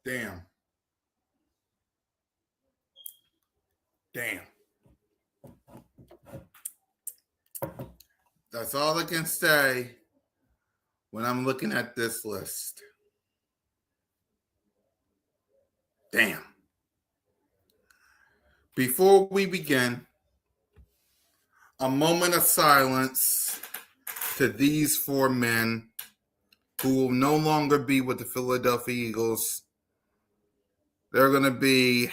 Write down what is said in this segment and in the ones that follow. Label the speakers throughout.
Speaker 1: Damn. Damn. That's all I can say when I'm looking at this list. Damn. Before we begin, a moment of silence to these four men who will no longer be with the Philadelphia Eagles. They're going to be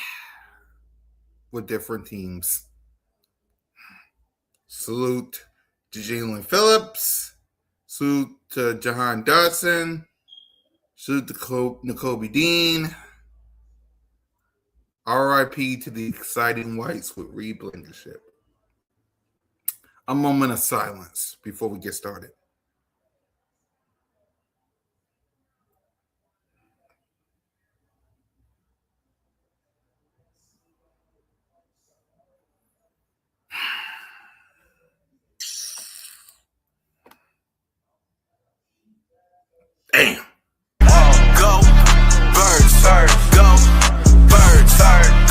Speaker 1: with different teams. Salute to Jalen Phillips. Salute to Jahan Dodson. Salute to N'Kobe Dean. RIP to the exciting whites with Reed Blankenship. A moment of silence before we get started. Damn.
Speaker 2: Go, birds, go, birds,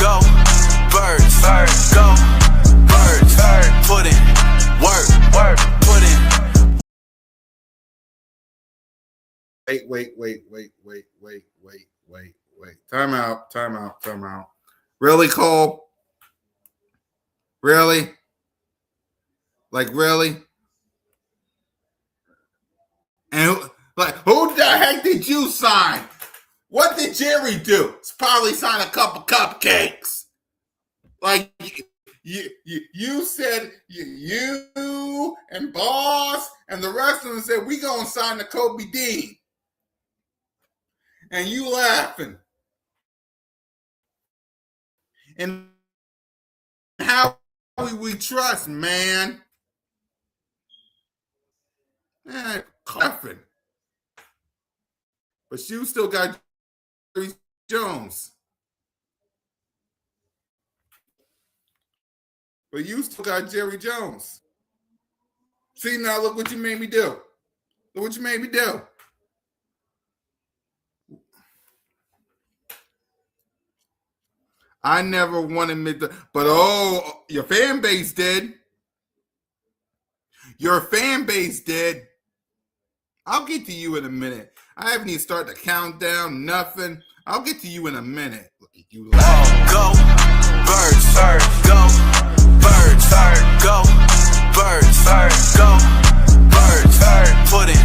Speaker 2: go, birds, go, birds, put in work, put in.
Speaker 1: Wait. Time out. Really, Cole? Really? Like, really? And who the heck did you sign? What did Jerry do? He's probably signed a couple cupcakes. Like, you said you and Boss and the rest of them said, we going to sign the Kobe Dean. And you laughing. And how we trust, man? Laughing. But you still got Jerry Jones. See, now look what you made me do. I never wanted me to, but your fan base did. I'll get to you in a minute. I haven't even started the countdown, nothing. I'll get to you in a minute. You
Speaker 2: go, birds, go, birds, go, birds, go, birds, put in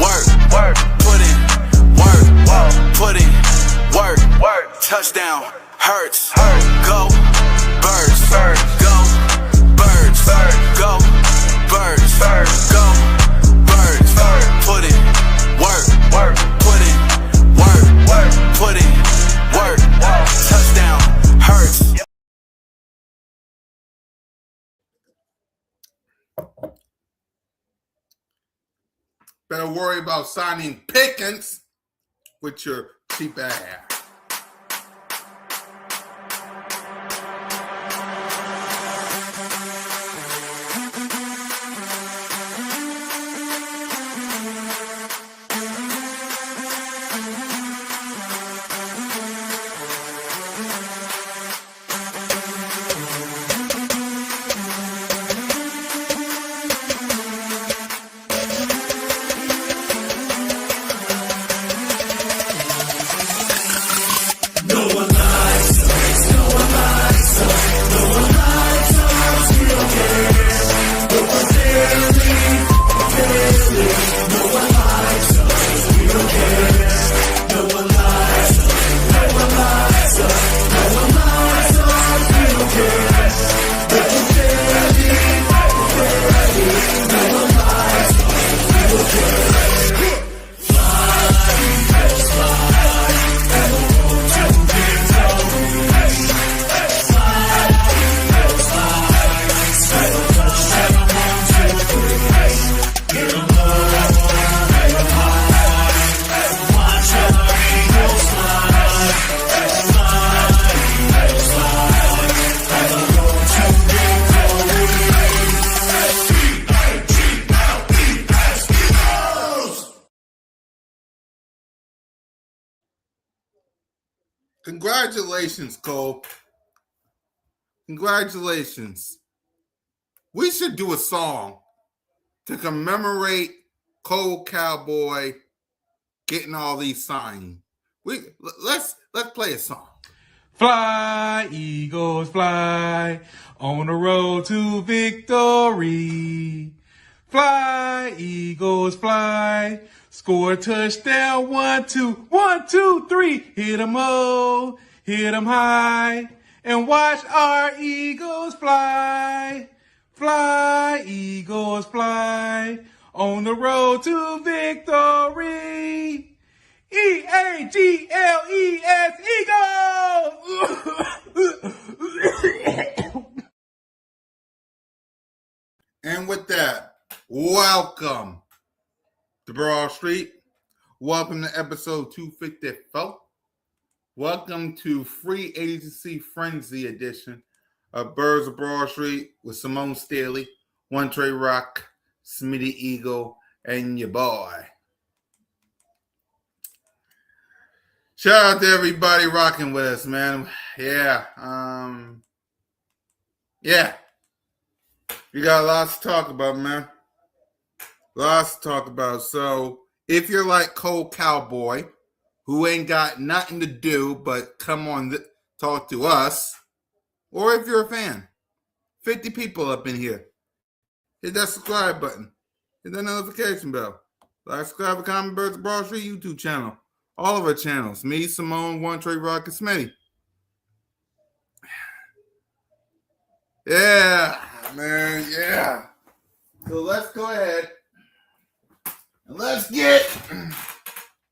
Speaker 2: work, put in work, put in work, touchdown, hurts, go, birds, go, birds, go, birds, go, birds, put in work, put in work, put in work, touchdown, hurts.
Speaker 1: better worry about signing Pickens with your cheap ass. Congratulations, Cole. Congratulations. We should do a song to commemorate Cole Cowboy getting all these signed. Let's play a song.
Speaker 3: Fly, Eagles, fly on the road to victory. Fly, Eagles, fly. Score a touchdown, 1, 2, 1, 2, 3. Hit 'em low, hit 'em high, and watch our Eagles fly. Fly, Eagles, fly on the road to victory. Eagles, Eagles!
Speaker 1: And with that, welcome to Broad Street. Welcome to episode 254. Welcome to Free Agency Frenzy edition of Birds of Broad Street with Simone Staley, One Trey Rock, Smitty Eagle, and your boy. Shout out to everybody rocking with us, man. Yeah. We got lots to talk about, man. Lots to talk about. So if you're like Cole Cowboy, who ain't got nothing to do but come on talk to us, or if you're a fan, 50 people up in here, hit that subscribe button. Hit that notification bell. Like, subscribe, comment, Birds of Broad Street YouTube channel. All of our channels. Me, Simone, One Trey Rock, and Smitty. Yeah, man, yeah. So let's go ahead and let's get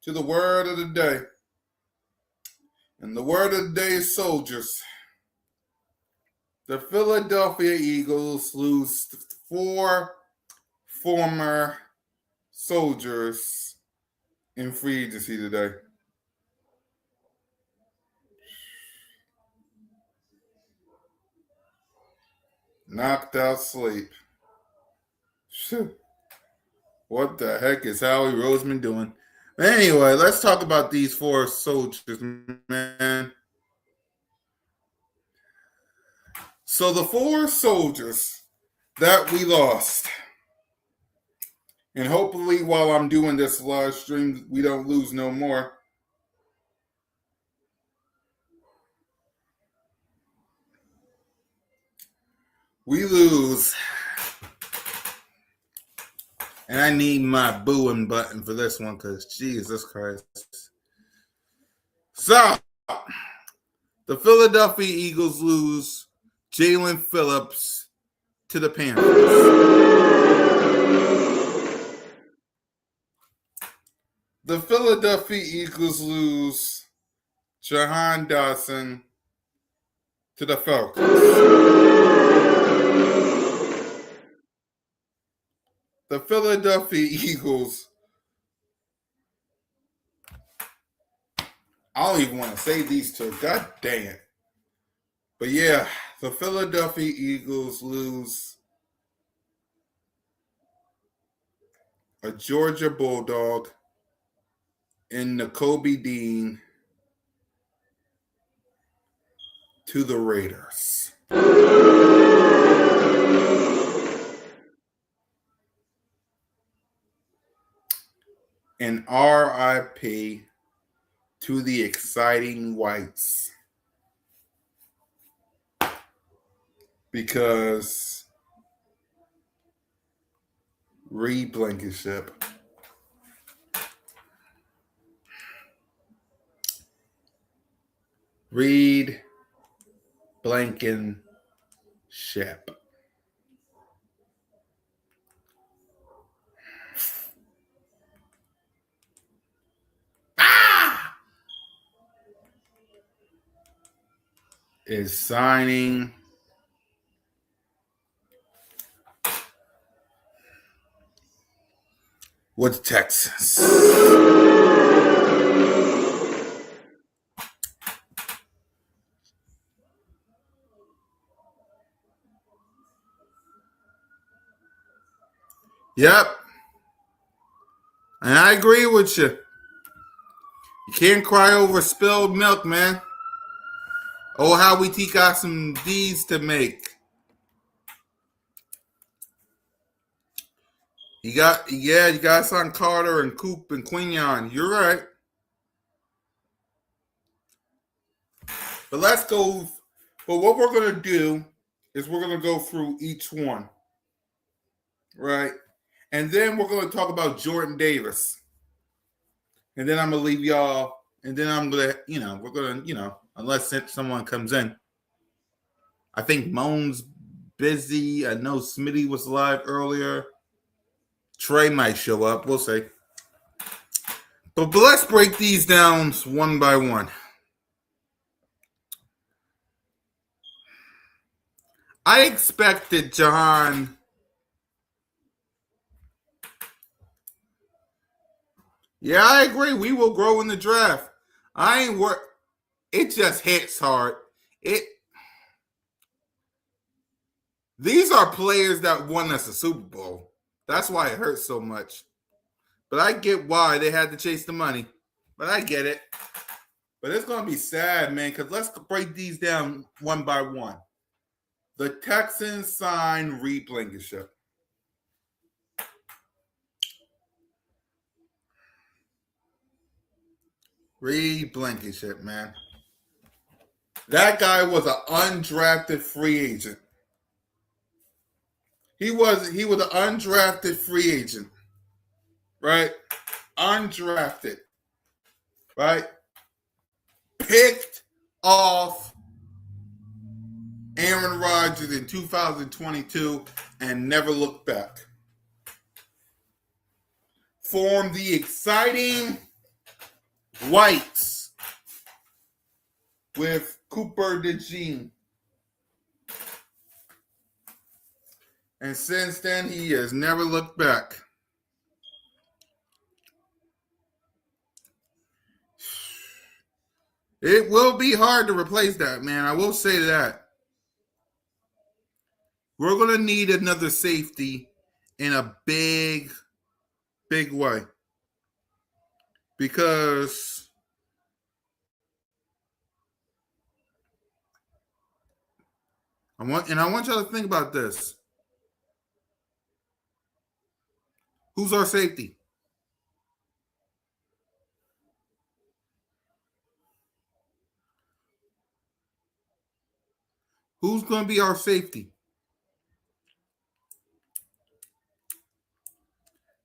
Speaker 1: to the word of the day. And the word of the day is soldiers. The Philadelphia Eagles lose 4 former soldiers in free agency today. Knocked out sleep. What the heck is Howie Roseman doing? Anyway, let's talk about these 4 soldiers, man. So the 4 soldiers that we lost, and hopefully while I'm doing this live stream, we don't lose no more. We lose, and I need my booing button for this one because Jesus Christ. So, the Philadelphia Eagles lose Jalen Phillips to the Panthers. The Philadelphia Eagles lose Jahan Dotson to the Falcons. The Philadelphia Eagles, I don't even want to say these 2. God dang it. But yeah, the Philadelphia Eagles lose a Georgia Bulldog in Nakobe Dean to the Raiders. And RIP to the exciting whites. Because Reed Blankenship Reed Blankenship is signing with Texas. Yep. And I agree with you. You can't cry over spilled milk, man. Oh, how we got some D's to make. You got Son Carter and Coop and Quignon. You're right. But let's go. But what we're going to do is we're going to go through each one. Right? And then we're going to talk about Jordan Davis. And then I'm going to leave y'all. And then I'm going to, we're going to, unless someone comes in. I think Moan's busy. I know Smitty was live earlier. Trey might show up. We'll see. But let's break these down one by one. I expected John. Yeah, I agree. We will grow in the draft. I ain't work. It just hits hard. These are players that won us a Super Bowl. That's why it hurts so much. But I get why they had to chase the money. But I get it. But it's going to be sad, man, because let's break these down one by one. The Texans signed Reed Blankenship. Reed Blankenship, man. That guy was an undrafted free agent. He was an undrafted free agent. Right? Undrafted. Right? Picked off Aaron Rodgers in 2022 and never looked back. Formed the exciting Whites with Cooper DeJean. And since then, he has never looked back. It will be hard to replace that, man. I will say that. We're going to need another safety in a big, big way. Because I want y'all to think about this. Who's our safety? Who's going to be our safety?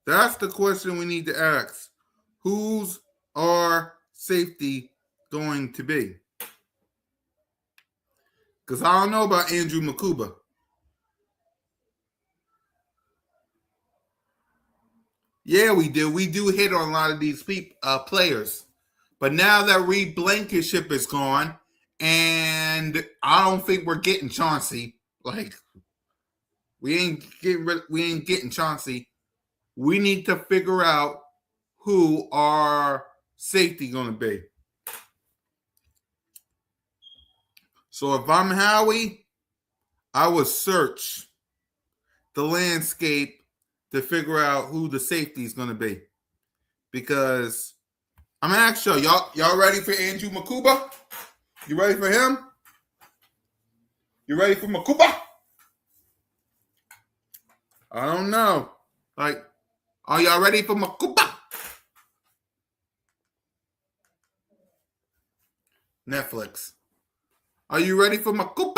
Speaker 1: That's the question we need to ask. Who's our safety going to be? Because I don't know about Andrew Makuba. Yeah, we do. We do hit on a lot of these players. But now that Reed Blankenship is gone, and I don't think we're getting Chauncey. Like, we ain't getting Chauncey. We need to figure out who our safety going to be. So if I'm Howie, I would search the landscape to figure out who the safety is going to be. Because I'm going to ask y'all ready for Andrew Makuba? You ready for him? You ready for Makuba? I don't know. Like, are y'all ready for Makuba? Netflix. Are you ready for Makuba?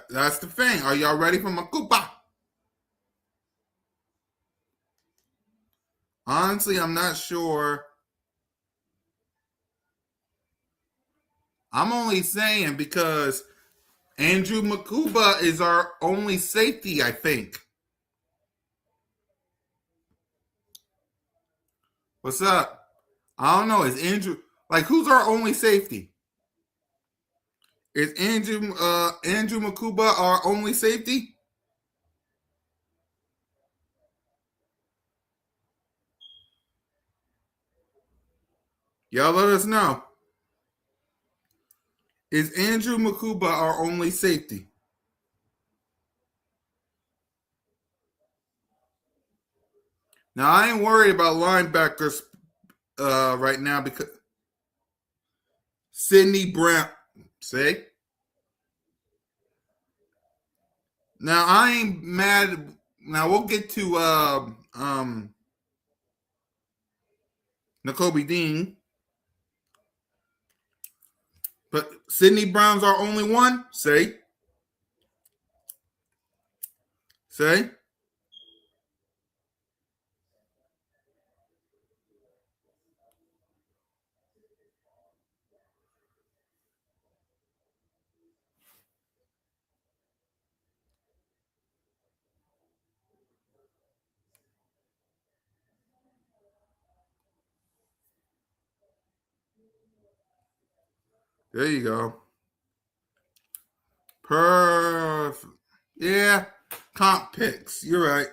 Speaker 1: That's the thing. Are y'all ready for Makuba? Honestly, I'm not sure. I'm only saying because Andrew Makuba is our only safety, I think. What's up? I don't know. Is Andrew who's our only safety? Is Andrew Makuba our only safety? Y'all let us know. Is Andrew Makuba our only safety? Now I ain't worried about linebackers right now because Sidney Brown. See? Now I ain't mad. Now we'll get to N'Kobe Dean, but Sidney Brown's our only one. Say, say. There you go. Perfect. Yeah, comp picks. You're right.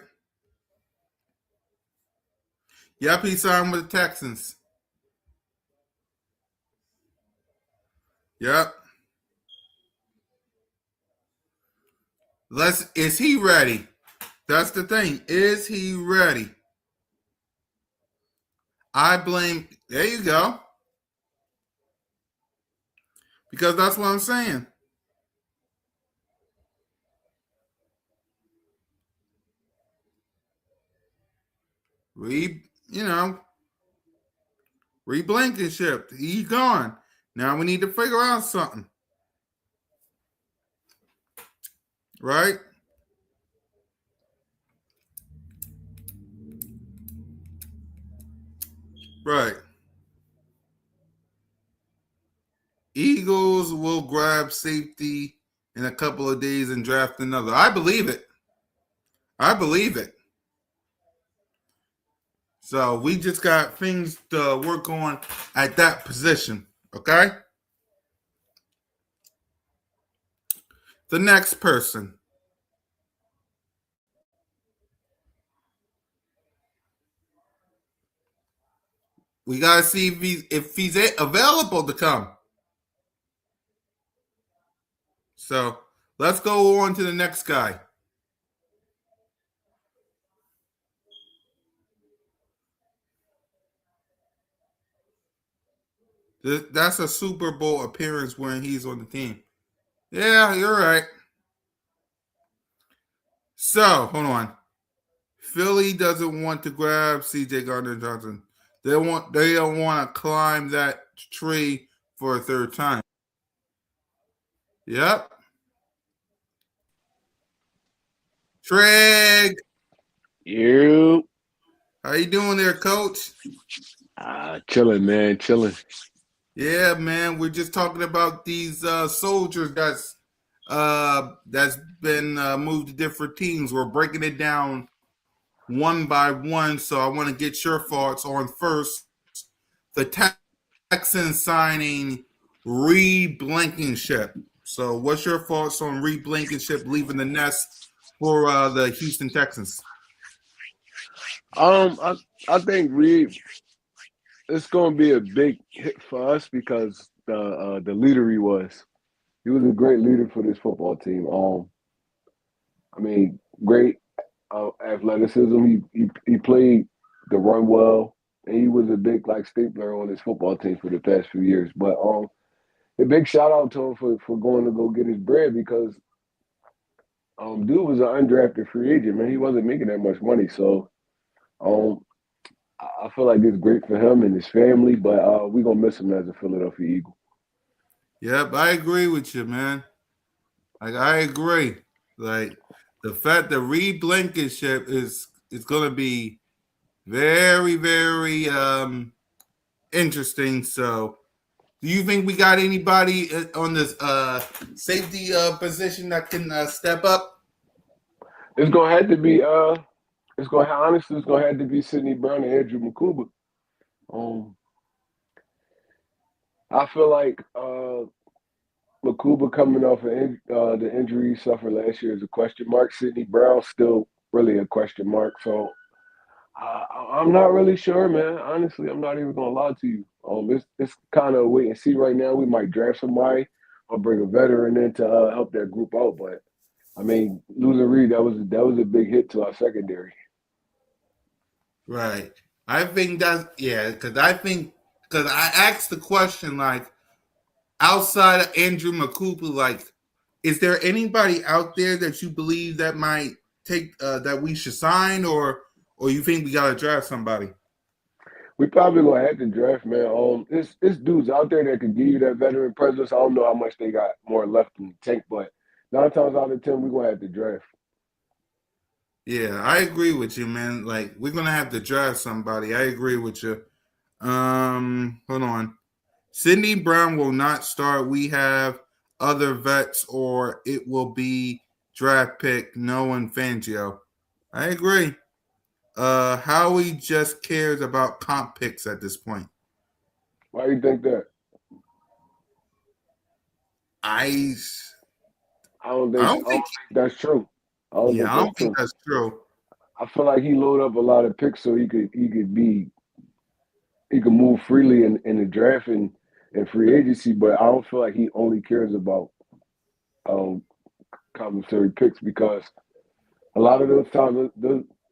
Speaker 1: Yep, he signed with the Texans. Yep. Is he ready? That's the thing. Is he ready? I blame. There you go. Because that's what I'm saying. You know, Blankenship. He's gone. Now we need to figure out something. Right? Right. Eagles will grab safety in a couple of days and draft another. I believe it. I believe it. So we just got things to work on at that position. Okay? The next person. We gotta see if he's available to come. So let's go on to the next guy. That's a Super Bowl appearance when he's on the team. Yeah, you're right. So hold on. Philly doesn't want to grab C.J. Gardner Johnson. They don't want to climb that tree for a third time. Yep. Treg,
Speaker 4: You
Speaker 1: how you doing there, Coach?
Speaker 4: chilling, man, chilling.
Speaker 1: Yeah, man. We're just talking about these soldiers that's been moved to different teams. We're breaking it down one by one. So I want to get your thoughts on first the Texans signing Reed Blankenship. So what's your thoughts on Reed Blankenship leaving the nest for the Houston Texans?
Speaker 4: I think Reed, it's going to be a big hit for us because the leader he was. He was a great leader for this football team. I mean, great athleticism. He played the run well, and he was a big like stapler on this football team for the past few years. But a big shout out to him for going to go get his bread because dude was an undrafted free agent, man. He wasn't making that much money, so um I feel like it's great for him and his family, but we're gonna miss him as a Philadelphia Eagle.
Speaker 1: Yep, I agree with you, man. Like I agree. Like the fact that Reed Blankenship is going to be very, very interesting. So, do you think we got anybody on this safety position that can step up?
Speaker 4: It's gonna have to be it's gonna have to be Sidney Brown and Andrew McCuba. Um I feel like McCuba coming off the injury he suffered last year is a question mark. Sidney Brown still really a question mark. So I'm not really sure, man. Honestly, I'm not even gonna lie to you. It's kind of wait and see right now. We might draft somebody or bring a veteran in to help that group out. But I mean, losing Reed that was a big hit to our secondary.
Speaker 1: Right. I think that's yeah, because I asked the question like outside of Andrew McCooper, like, is there anybody out there that you believe that might take that we should sign, or you think we gotta draft somebody?
Speaker 4: We probably gonna have to draft, man. It's dudes out there that can give you that veteran presence. I don't know how much they got more left in the tank, but 9 times out of 10, we gonna have to draft.
Speaker 1: Yeah, I agree with you, man. Like we're gonna have to draft somebody. I agree with you. Hold on. Sidney Brown will not start. We have other vets, or it will be draft pick Noah Fangio. I agree. Howie just cares about comp picks at this point.
Speaker 4: Why do you think that?
Speaker 1: I
Speaker 4: I don't
Speaker 1: I
Speaker 4: think
Speaker 1: don't
Speaker 4: I don't
Speaker 1: think.
Speaker 4: think that's true. I don't
Speaker 1: Yeah,
Speaker 4: think
Speaker 1: I
Speaker 4: that's
Speaker 1: don't think
Speaker 4: true.
Speaker 1: that's true.
Speaker 4: I feel like he load up a lot of picks so he could move freely in the draft and free agency, but I don't feel like he only cares about um compensatory picks because a lot of those times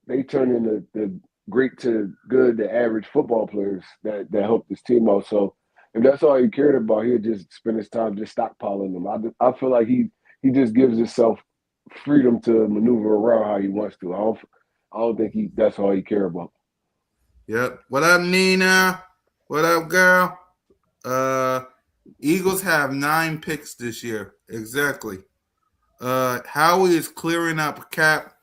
Speaker 4: they turn into the great to good to average football players that help this team out. So if that's all he cared about, he'd just spend his time just stockpiling them. I feel like he just gives himself freedom to maneuver around how he wants to. I don't think he that's all he care about.
Speaker 1: Yep. What up, Nina? What up, girl? Uh, Eagles have 9 picks this year. Exactly. Howie is clearing up cap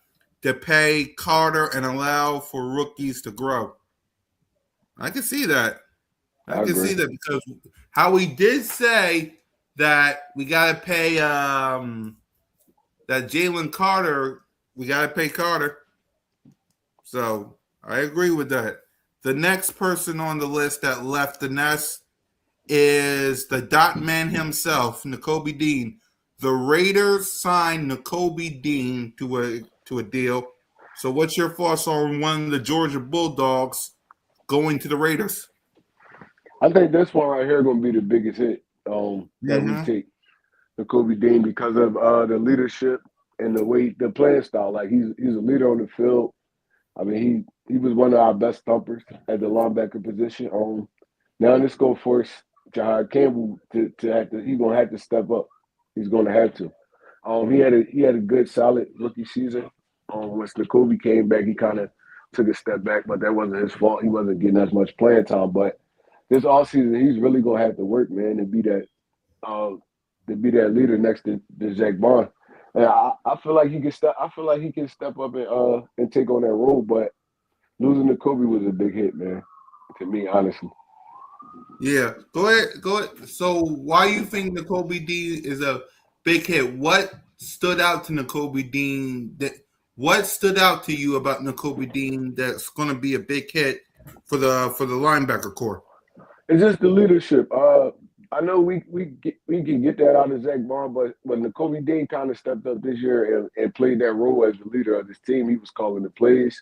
Speaker 1: to pay Carter and allow for rookies to grow. I can see that. I
Speaker 4: I
Speaker 1: can
Speaker 4: agree.
Speaker 1: see that because Howie did say that we got to pay that Jalen Carter. We got to pay Carter. So I agree with that. The next person on the list that left the nest is the dot man himself, N'Kobe Dean. The Raiders signed N'Kobe Dean to a deal. So, what's your thoughts on one of the Georgia Bulldogs going to the Raiders?
Speaker 4: I think this one right here gonna be the biggest hit that we
Speaker 1: Mm-hmm.
Speaker 4: take the Kobe Dean because of the leadership and the way the playing style. Like he's a leader on the field. I mean, he was one of our best thumpers at the linebacker position. Now this go force John Campbell to have to. He's gonna have to step up. He's gonna have to. He had a good solid rookie season. Once Kobe came back, he kind of took a step back, but that wasn't his fault. He wasn't getting as much playing time. But this offseason, he's really gonna have to work, man, uh, to be that leader next to Zach Bond. And I feel like he can step. I feel like he can step up and take on that role. But losing to Kobe was a big hit, man. To me, honestly.
Speaker 1: Yeah, go ahead. Go ahead. So, why you think N'Kobe Dean is a big hit? What stood out to N'Kobe Dean? What stood out to you about N'Kobe Dean that's going to be a big hit for the linebacker core?
Speaker 4: It's just the leadership. I know we can get that out of Zach Bond, but when Kobe Dean kind of stepped up this year and played that role as the leader of this team, he was calling the plays,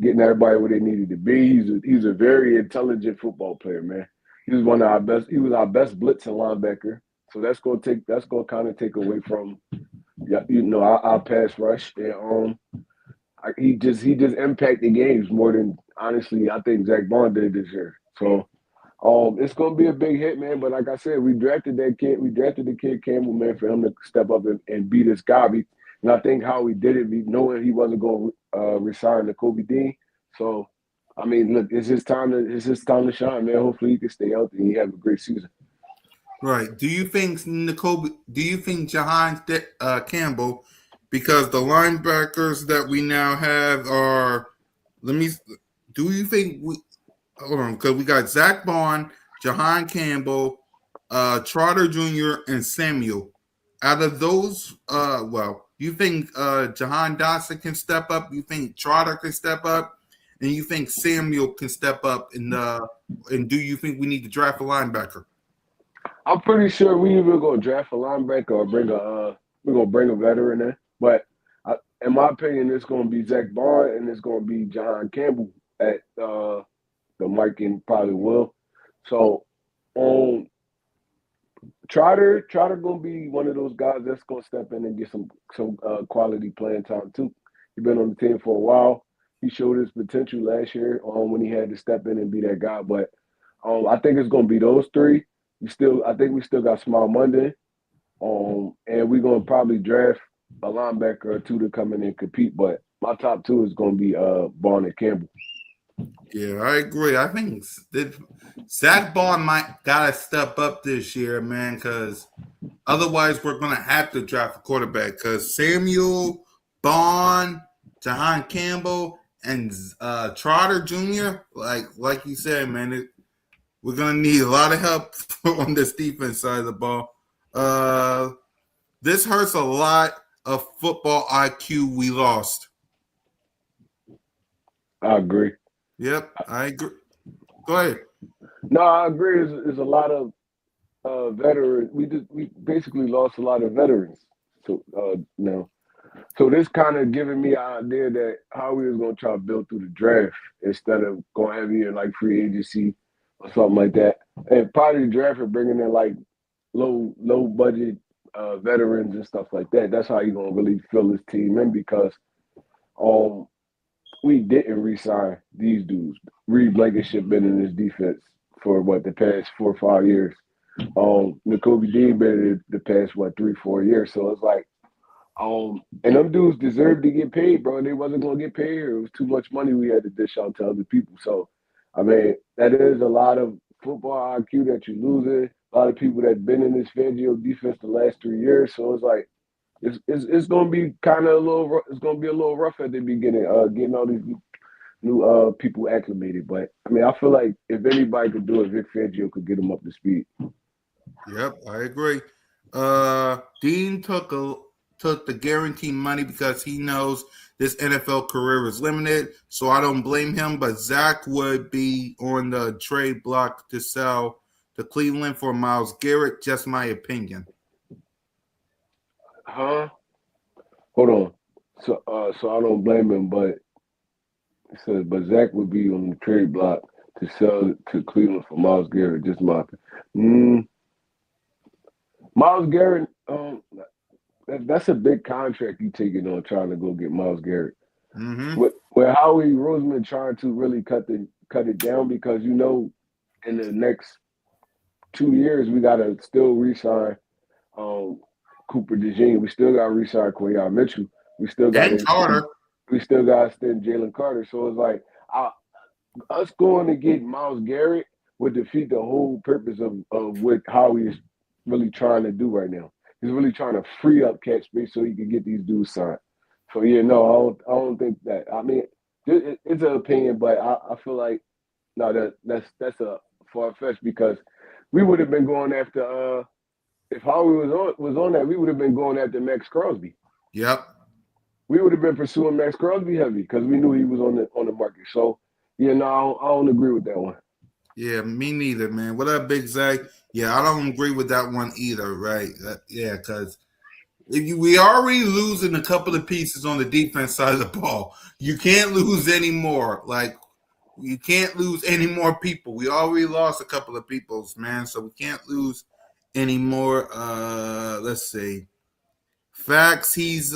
Speaker 4: getting everybody where they needed to be. He's a very intelligent football player, man. He was one of our best. He was our best blitzing linebacker. So that's gonna kind of take away from yeah, our pass rush. And he just impacted games more than honestly I think Zach Bond did this year. So it's gonna be a big hit, man. But like I said, we drafted that kid. We drafted the kid Campbell, man, for him to step up and be this guy. And I think how we did it, knowing he wasn't going to resign to Kobe Dean. So, I mean, look, it's his time to shine, man. Hopefully, he can stay healthy and he have a great season.
Speaker 1: Right. Do you think Campbell, because the linebackers that we now have are, let me, do you think we, hold on, because we got Zach Bond, Jahan Campbell, Trotter Jr., and Samuel. Out of those, you think Jahan Dotson can step up? You think Trotter can step up? And you think Samuel can step up and do you think we need to draft a linebacker?
Speaker 4: I'm pretty sure we either gonna draft a linebacker or we're gonna bring a veteran in. But in my opinion, it's gonna be Zach Bond and it's gonna be John Campbell at the Mike and probably Will. So um Trotter gonna be one of those guys that's gonna step in and get some quality playing time too. He's been on the team for a while. He showed his potential last year when he had to step in and be that guy. But I think it's gonna be those three. I think we still got Smile Monday. And we're gonna probably draft a linebacker or two to come in and compete. But my top two is gonna be Bond and Campbell.
Speaker 1: Yeah, I agree. I think Zach Bond might gotta step up this year, man, because otherwise we're gonna have to draft a quarterback. Because Samuel, Bond, Jahan Campbell, and Trotter Jr. Like you said, man, we're gonna need a lot of help on this defense side of the ball. This hurts a lot of football IQ we lost.
Speaker 4: I agree.
Speaker 1: Yep, I agree. Go ahead.
Speaker 4: No, I agree. There's a lot of veterans. We basically lost a lot of veterans. So now, so this kind of giving me an idea that how we was gonna try to build through the draft instead of going heavy in like free agency or something like that, and probably the draft and bringing in like low budget veterans and stuff like that. That's how you're gonna really fill this team in because um we didn't re-sign these dudes. Reed Blankenship been in this defense for what the past 4 or 5 years. N'Kobe Dean been in the past 3 4 years. So it's like and them dudes deserved to get paid, bro. They wasn't gonna get paid here. It was too much money we had to dish out to other people. So I mean, that is a lot of football IQ that you're losing. A lot of people that been in this Fangio defense the last 3 years. So it's like it's gonna be kind of a little. It's gonna be a little rough at the beginning, getting all these new people acclimated. But I mean, I feel like if anybody could do it, Vic Fangio could get them up to speed.
Speaker 1: Yep, I agree. Dean took the guaranteed money because he knows this NFL career is limited, so I don't blame him. But Zach would be on the trade block to sell to Cleveland for Myles Garrett. Just my opinion.
Speaker 4: Huh? Hold on. So I don't blame him, but it says, but Zach would be on the trade block to sell to Cleveland for Myles Garrett. Just my Myles Garrett. That's a big contract you taking on trying to go get Myles Garrett.
Speaker 1: Mm-hmm.
Speaker 4: With Howie Roseman trying to really cut it down because in the next 2 years we gotta still re-sign Cooper DeJean. We still got to re-sign Quayon Mitchell. We still got to
Speaker 1: And Carter.
Speaker 4: extend Jalen Carter. So it's like us going to get Myles Garrett would defeat the whole purpose of what Howie is really trying to do right now. He's really trying to free up cap space so he can get these dudes signed. So yeah, no, I don't think that. I mean, it's an opinion, but I feel like no, that's a far fetched because we would have been going after if Howie was on that, we would have been going after Max Crosby.
Speaker 1: Yep.
Speaker 4: We would have been pursuing Max Crosby heavy because we knew he was on the market. So yeah, no, I don't agree with that one.
Speaker 1: Yeah, me neither, man. What up, Big Zach? Yeah, I don't agree with that one either, right? Yeah, because we already losing a couple of pieces on the defense side of the ball. You can't lose any more. Like, you can't lose any more people. We already lost a couple of peoples, man, so we can't lose any more. Let's see. Facts, he's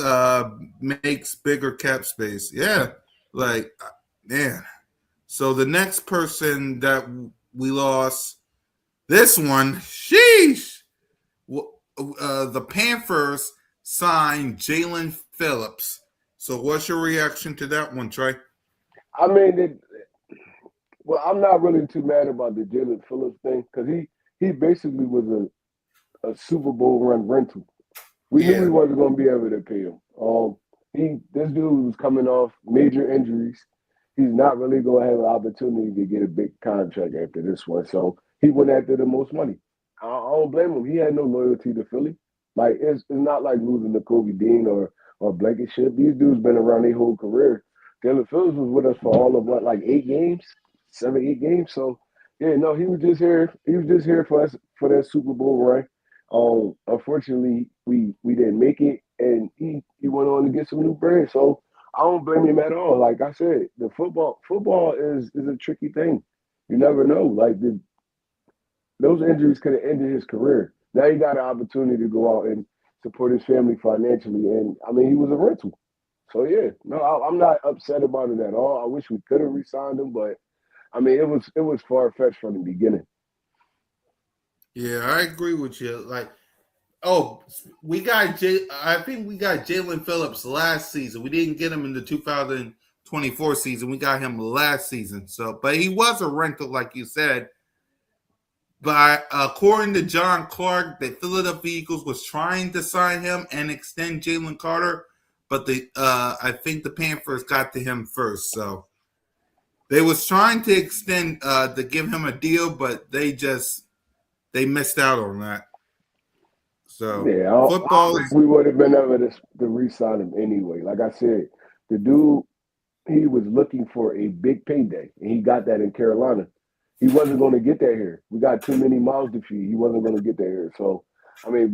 Speaker 1: makes bigger cap space. Yeah, like, man. So the next person that we lost, this one, sheesh. The Panthers signed Jalen Phillips. So what's your reaction to that one, Trey?
Speaker 4: I mean, well, I'm not really too mad about the Jalen Phillips thing because he basically was a Super Bowl run rental. We knew we wasn't going to be able to pay him. This dude was coming off major injuries. He's not really going to have an opportunity to get a big contract after this one. So he went after the most money. I don't blame him. He had no loyalty to Philly. Like it's not like losing to Kobe Dean or Blankenship. These dudes been around their whole career. Jalen Phillips was with us for all of 8 games, 7, 8 games. So yeah, no, he was just here. He was just here for us for that Super Bowl run. Unfortunately, we didn't make it, and he went on to get some new bread. So I don't blame him at all. Like I said, the football is a tricky thing. You never know. Like those injuries could have ended his career. Now he got an opportunity to go out and support his family financially, and I mean he was a rental. So yeah, no, I'm not upset about it at all. I wish we could have re-signed him, but I mean, it was far fetched from the beginning.
Speaker 1: Yeah, I agree with you. Like, oh, we got I think we got Jalen Phillips last season. We didn't get him in the 2024 season. We got him last season. So, but he was a rental, like you said. But according to John Clark, the Philadelphia Eagles was trying to sign him and extend Jalen Carter, but I think the Panthers got to him first. So they was trying to extend to give him a deal, but they missed out on that. So
Speaker 4: Yeah, I don't
Speaker 1: football
Speaker 4: think
Speaker 1: is
Speaker 4: we would have been able to re-sign him anyway. Like I said, the dude he was looking for a big payday, and he got that in Carolina. He wasn't going to get that here. We got too many mouths to feed. He wasn't going to get that here. So, I mean,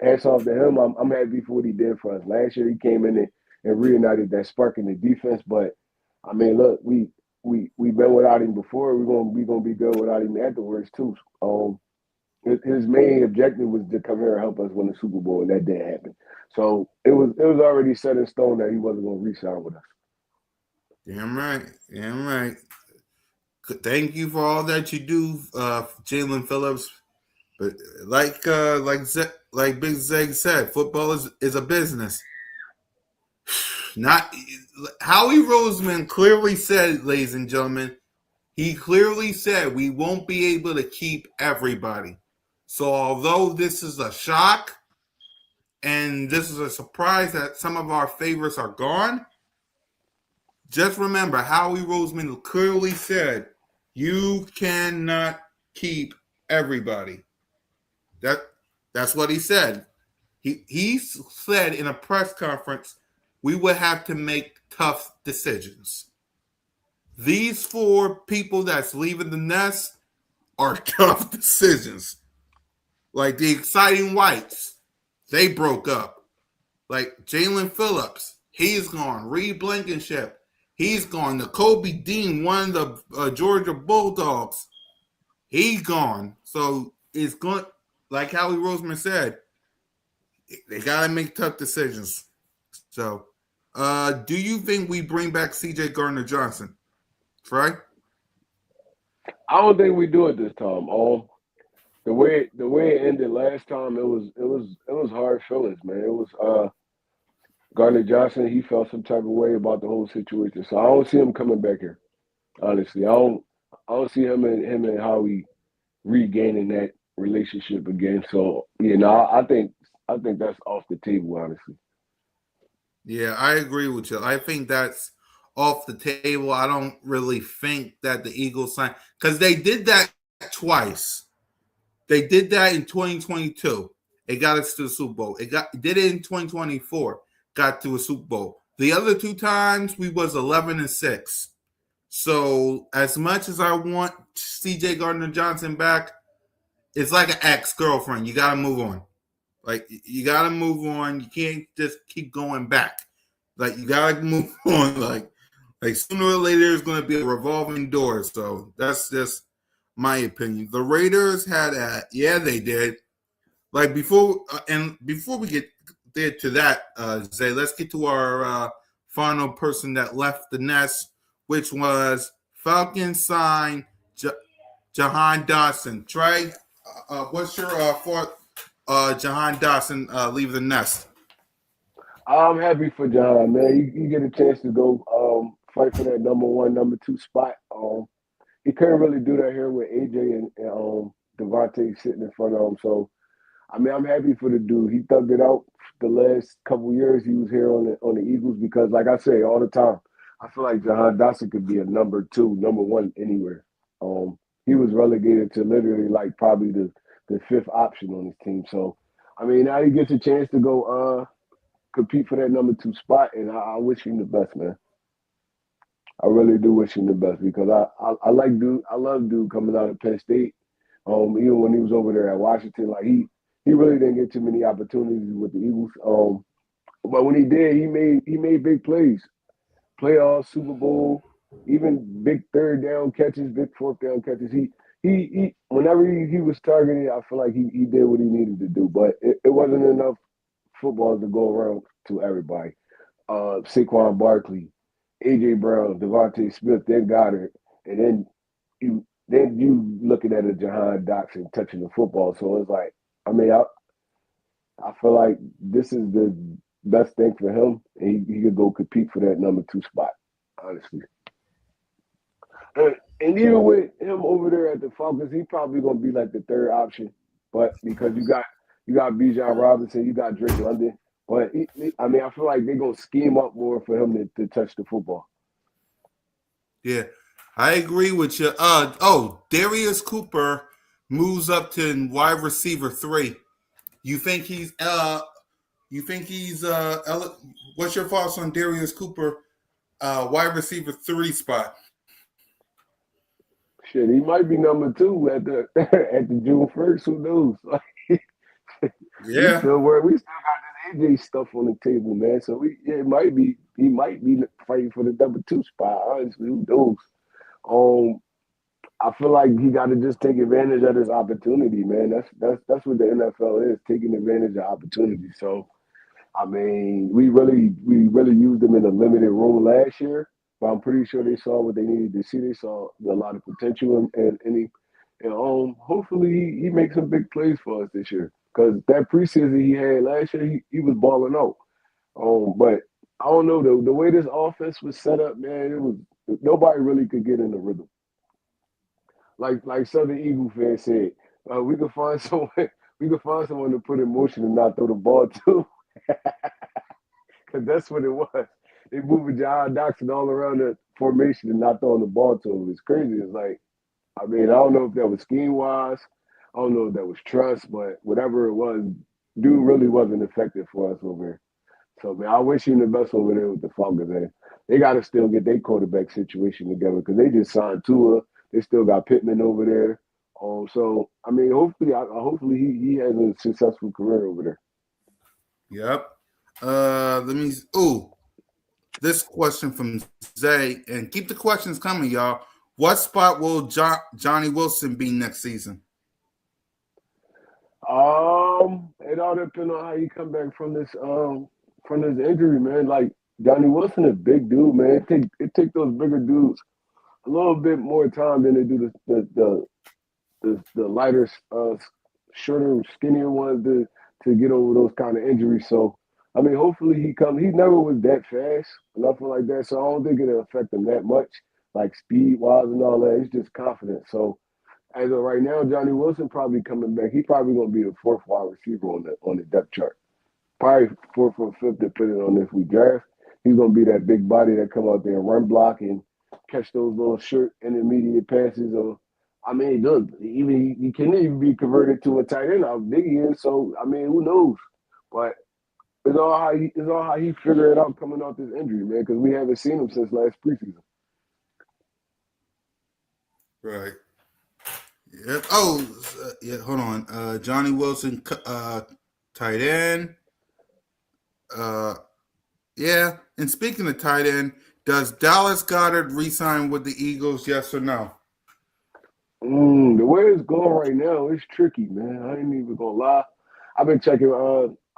Speaker 4: hats off to him. I'm happy for what he did for us. Last year, he came in and reunited that spark in the defense. But I mean, look, we've been without him before. We're gonna be good without him afterwards too. His main objective was to come here and help us win the Super Bowl, and that didn't happen. So it was already set in stone that he wasn't going to re-sign with us.
Speaker 1: damn right, damn right. Thank you for all that you do, Jalen Phillips. But like Big Zeg said, football is a business. Not Howie Roseman clearly said, ladies and gentlemen, he clearly said we won't be able to keep everybody. So although this is a shock and this is a surprise that some of our favorites are gone, just remember Howie Roseman clearly said you cannot keep everybody. That that's what he said. He said in a press conference we would have to make tough decisions. These four people that's leaving the nest are tough decisions. Like the exciting whites, they broke up. Like Jalen Phillips, he's gone. Reed Blankenship, he's gone. The Kobe Dean, one of the Georgia Bulldogs, he's gone. So it's going, like Howie Roseman said, they got to make tough decisions. So, do you think we bring back C.J. Gardner Johnson? Right?
Speaker 4: I don't think we do it this time. The way it ended last time, it was hard feelings, man. It was Gardner Johnson. He felt some type of way about the whole situation, so I don't see him coming back here. Honestly, I don't see him and Howie regaining that relationship again. So I think that's off the table, honestly.
Speaker 1: Yeah, I agree with you. I think that's off the table. I don't really think that the Eagles signed because they did that twice. They did that in 2022. It got us to the Super Bowl. Did it in 2024. Got to a Super Bowl. The other two times we was 11-6. So as much as I want C.J. Gardner Johnson back, it's like an ex girlfriend. You got to move on. Like you got to move on. You can't just keep going back. Like you got to move on. Like sooner or later, there's going to be a revolving door. So that's just my opinion. The Raiders had yeah, they did. Like before we get there to that, Zay, let's get to our final person that left the nest, which was Falcons sign Jahan Dawson. Trey, what's your for Jahan Dawson leave the nest?
Speaker 4: I'm happy for John, man. You get a chance to go fight for that number one, number two spot. He couldn't really do that here with AJ and Devontae sitting in front of him. So I mean, I'm happy for the dude. He thugged it out the last couple years he was here on the Eagles because, like I say all the time, I feel like Jahan Dotson could be a number two, number one anywhere. He was relegated to literally like probably the fifth option on his team. So, I mean, now he gets a chance to go compete for that number two spot, and I wish him the best, man. I really do wish him the best because I like dude. I love dude coming out of Penn State. Even when he was over there at Washington, like he really didn't get too many opportunities with the Eagles. But when he did, he made big plays, playoffs, Super Bowl, even big third down catches, big fourth down catches. He whenever he was targeted, I feel like he did what he needed to do. But it wasn't enough footballs to go around to everybody. Saquon Barkley, AJ Brown, Devontae Smith, then Goddard, and then you looking at a Jahan Dotson touching the football. So it's like, I mean, I feel like this is the best thing for him, and he could go compete for that number 2 spot, honestly. And even with him over there at the Falcons, he probably gonna be like the third option. But because you got Bijan Robinson, you got Drake London. But I mean, I feel like they're gonna scheme up more for him to touch the football.
Speaker 1: Yeah, I agree with you. Darius Cooper moves up to wide receiver 3. You think he's what's your thoughts on Darius Cooper, wide receiver 3 spot?
Speaker 4: Shit, he might be number 2 at the at the June 1st. Who knows?
Speaker 1: Yeah.
Speaker 4: We still got this AJ stuff on the table, man. So it might be he might be fighting for the number 2 spot. Honestly, who knows? Um, I feel like he got to just take advantage of this opportunity, man. That's what the NFL is, taking advantage of opportunity. So I mean, we really used him in a limited role last year, but I'm pretty sure they saw what they needed to see. They saw a lot of potential in him, and hopefully he makes some big plays for us this year. Because that preseason he had last year, he was balling out. But I don't know the way this offense was set up, man. It was nobody really could get in the rhythm. Like Southern Eagle fans said, we could find someone we could find someone to put in motion and not throw the ball to. Because that's what it was. They moving John Doxson all around the formation and not throwing the ball to him. It's crazy. It's like, I mean, I don't know if that was scheme wise. I don't know if that was trust, but whatever it was, dude really wasn't effective for us over here. So, man, I wish him the best over there with the Falcons, man. They got to still get their quarterback situation together because they just signed Tua. They still got Pittman over there. So, I mean, hopefully he has a successful career over there.
Speaker 1: Yep. Let me. Ooh, this question from Zay, and keep the questions coming, y'all. What spot will Johnny Wilson be next season?
Speaker 4: It all depends on how you come back from this injury, man. Like Johnny Wilson, a big dude, man. It take those bigger dudes a little bit more time than they do the lighter, shorter, skinnier ones to get over those kind of injuries. So, I mean, hopefully he comes. He never was that fast, nothing like that. So I don't think it'll affect him that much, like speed wise and all that. He's just confident. So as of right now, Johnny Wilson probably coming back. He probably gonna be the fourth wide receiver on the depth chart. Probably fourth or fifth, depending on if we draft. He's gonna be that big body that come out there and run block and catch those little short intermediate passes. Or I mean, look, even he can even be converted to a tight end. How big he is. So I mean, who knows? But it's all how he figure it out coming off this injury, man. Because we haven't seen him since last preseason.
Speaker 1: Right. Yep. Oh, yeah. Hold on. Johnny Wilson, tight end. Yeah. And speaking of tight end, does Dallas Goddard re-sign with the Eagles? Yes or no?
Speaker 4: The way it's going right now, it's tricky, man. I ain't even gonna lie. I've been checking.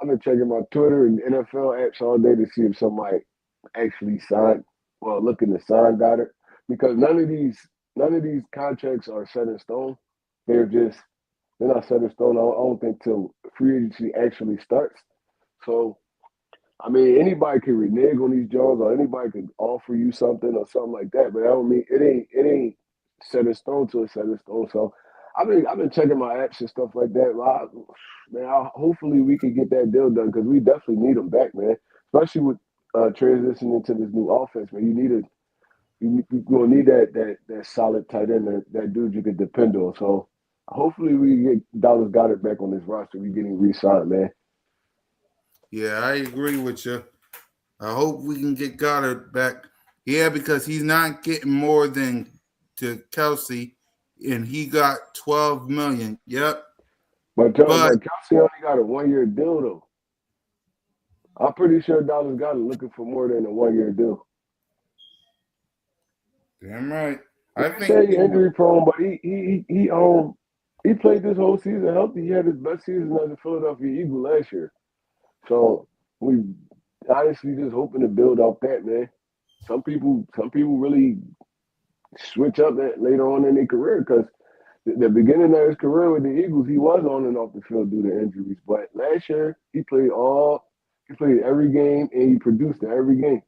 Speaker 4: I've been checking my Twitter and NFL apps all day to see if somebody actually signed. Well, looking to sign Goddard because none of these contracts are set in stone. They're not set in stone. I don't think till free agency actually starts. So I mean, anybody can renege on these jobs, or anybody can offer you something or something like that. But I don't mean it ain't set in stone till it's set in stone. So I've been checking my apps and stuff like that. Hopefully we can get that deal done because we definitely need them back, man. Especially with transitioning into this new offense, man. You're gonna need that solid tight end, that dude you can depend on. So hopefully we get Dallas Goddard back on this roster. We getting re-signed, man.
Speaker 1: Yeah, I agree with you. I hope we can get Goddard back. Yeah, because he's not getting more than to Kelsey, and he got 12 million. Yep. But
Speaker 4: Kelsey only got a 1 year deal though. I'm pretty sure Dallas Goddard looking for more than a 1 year deal.
Speaker 1: damn right.
Speaker 4: They
Speaker 1: I think
Speaker 4: say he's injury prone, but he played this whole season healthy. He had his best season as a Philadelphia Eagle last year. So we honestly just hoping to build off that, man. Some people really switch up that later on in their career because the beginning of his career with the Eagles, he was on and off the field due to injuries. But last year, he played every game and he produced in every game.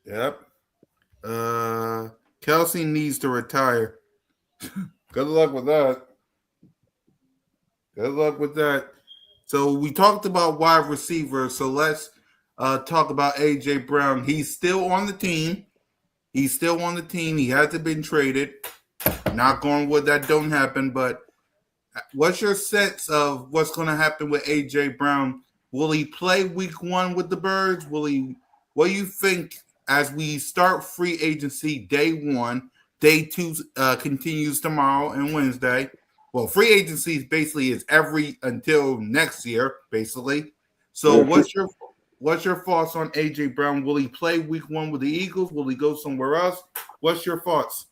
Speaker 1: Yep. Kelsey needs to retire. Good luck with that. Good luck with that. So we talked about wide receivers. So let's talk about AJ Brown. He's still on the team. He's still on the team. He hasn't been traded. Knock on wood that don't happen. But what's your sense of what's going to happen with AJ Brown? Will he play week 1 with the Birds? Will he? What do you think as we start free agency day 1? Day 2 continues tomorrow and Wednesday. Well, free agency basically is every until next year, basically. So
Speaker 4: Yeah,
Speaker 1: what's your thoughts on AJ Brown? Will he play week 1 with the Eagles? Will he go somewhere else? What's your thoughts?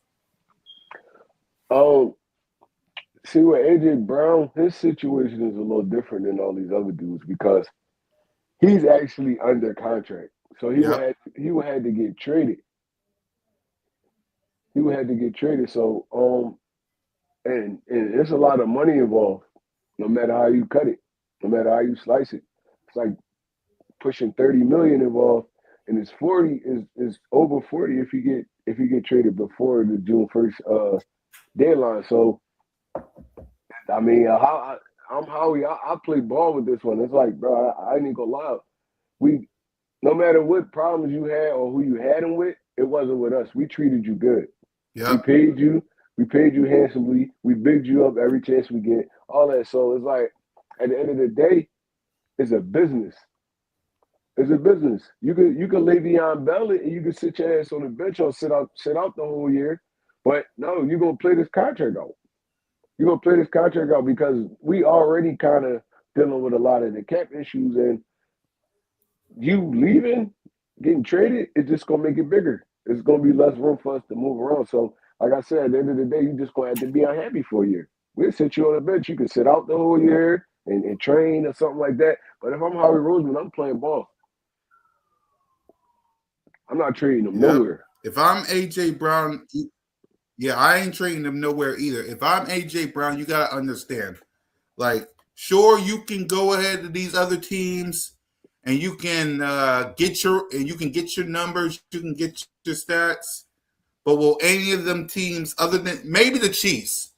Speaker 4: um, see with AJ Brown, his situation is a little different than all these other dudes because he's actually under contract. So
Speaker 1: Yep.
Speaker 4: he would have to get traded. He would have to get traded. So and there's a lot of money involved, no matter how you cut it, no matter how you slice it. It's like pushing 30 million involved, and it's 40 is over 40 if you get traded before the June 1st deadline. So I mean, I'm Howie. I play ball with this one. It's like, bro, I ain't gonna lie. We no matter what problems you had or who you had them with, it wasn't with us. We treated you good. We
Speaker 1: Yep.
Speaker 4: paid you. We paid you handsomely. We bigged you up every chance we get. All that. So it's like at the end of the day, it's a business. It's a business. You could Le'Veon Bell it and you can sit your ass on the bench or sit out the whole year. But no, you're gonna play this contract out. You're gonna play this contract out because we already kind of dealing with a lot of the cap issues, and you leaving, getting traded, it's just gonna make it bigger. It's gonna be less room for us to move around. So, like I said, at the end of the day, you just gonna have to be unhappy for a year. We'll sit you on the bench. You can sit out the whole year and train or something like that. But if I'm Howie Roseman, I'm playing ball. I'm not trading him
Speaker 1: Yep.
Speaker 4: nowhere.
Speaker 1: If I'm AJ Brown, yeah, I ain't trading him nowhere either. If I'm AJ Brown, you gotta understand. Like, sure, you can go ahead to these other teams, and you can get your numbers, you can get your stats. But will any of them teams, other than maybe the Chiefs,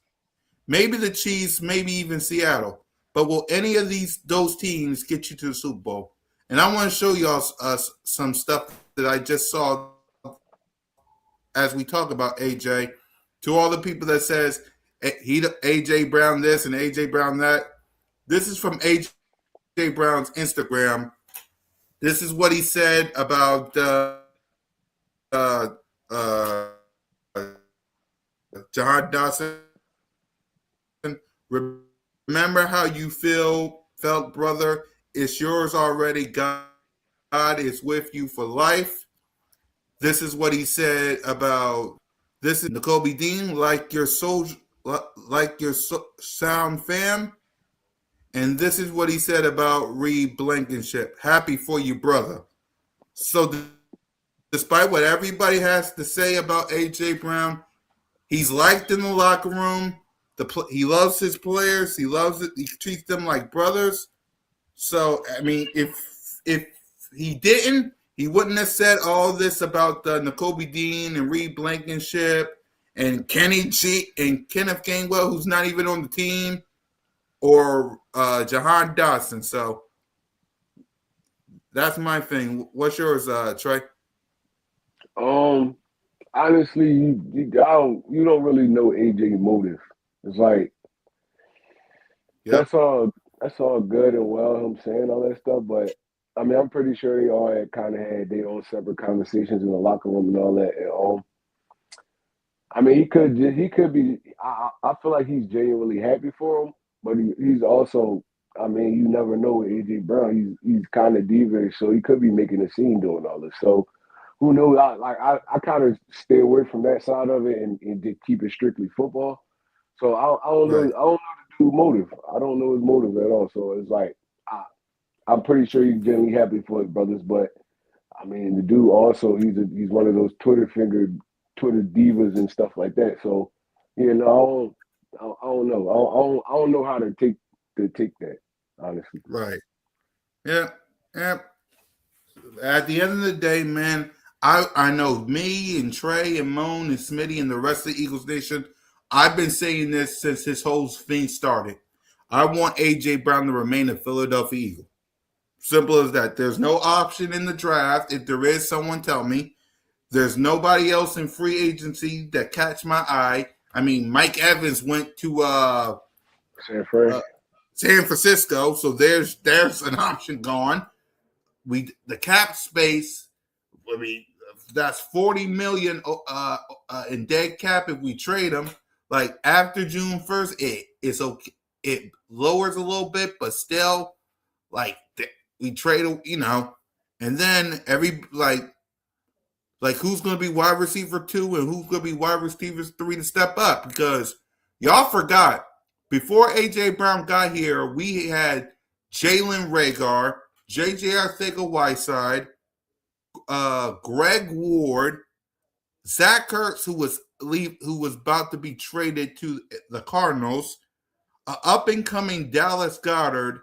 Speaker 1: maybe even Seattle, but will any of those teams get you to the Super Bowl? And I want to show y'all some stuff that I just saw as we talk about AJ. To all the people that says he AJ Brown this and AJ Brown that, this is from AJ Brown's Instagram. This is what he said about uh, uh, Jahan Dawson. Remember how you felt, brother? It's yours already. God is with you for life. This is what he said about this is N'Kobe Dean, like your sound fam. And this is what he said about Reed Blankenship. Happy for you, brother. So, despite what everybody has to say about AJ Brown, he's liked in the locker room. He loves his players. He loves it. He treats them like brothers. So, I mean, if he didn't, he wouldn't have said all this about N'Kobe Dean and Reed Blankenship and Kenny G and Kenneth Gainwell, who's not even on the team, or Jahan Dotson. So that's my thing. What's yours, Trey?
Speaker 4: Um, honestly, you don't really know AJ motive. It's like
Speaker 1: Yep.
Speaker 4: that's all that's all good and well him saying all that stuff, but I mean I'm pretty sure they all had kind of had their own separate conversations in the locker room and all that. And I mean he could be. I feel like he's genuinely happy for him, but he's also. I mean, you never know with AJ Brown. He's kind of diva, so he could be making a scene doing all this. So who knows? I kind of stay away from that side of it and keep it strictly football. So I don't know.
Speaker 1: Right.
Speaker 4: I don't know the dude motive. I don't know his motive at all. So it's like I'm pretty sure he's genuinely happy for his brothers, but I mean, the dude also he's one of those Twitter divas and stuff like that. So, I don't know. I don't know how to take that honestly.
Speaker 1: Right. Yeah. Yeah. At the end of the day, man, I know me and Trey and Moan and Smitty and the rest of the Eagles Nation. I've been saying this since this whole thing started. I want AJ Brown to remain a Philadelphia Eagle. Simple as that. There's no option in the draft. If there is, someone tell me. There's nobody else in free agency that catch my eye. I mean, Mike Evans went to
Speaker 4: San Fran.
Speaker 1: San Francisco, so there's an option gone. The cap space. I mean, that's 40 million in dead cap if we trade him. Like after June 1st, it's okay. It lowers a little bit, but still, like we trade, and then like who's going to be wide receiver 2 and who's going to be wide receiver 3 to step up, because y'all forgot before AJ Brown got here, we had Jalen Rager, JJ Arcega-Whiteside, Greg Ward, Zach Ertz, who was about to be traded to the Cardinals, up and coming Dallas Goedert,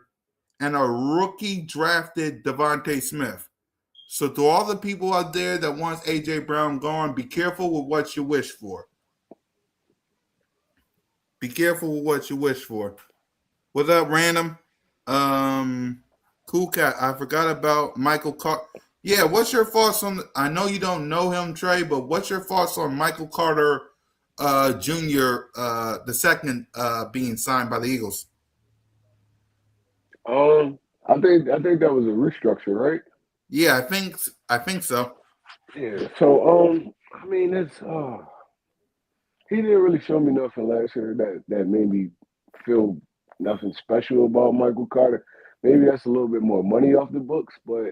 Speaker 1: and a rookie drafted Devontae Smith. So to all the people out there that wants AJ Brown gone, be careful with what you wish for. Be careful with what you wish for. What's up, random? Cool cat. I forgot about Michael Carter. Yeah, what's your thoughts on? I know you don't know him, Trey, but what's your thoughts on Michael Carter Jr. The second being signed by the Eagles?
Speaker 4: I think that was a restructure, right?
Speaker 1: Yeah, I think so.
Speaker 4: Yeah. So I mean, he didn't really show me nothing last year that made me feel nothing special about Michael Carter. Maybe that's a little bit more money off the books, but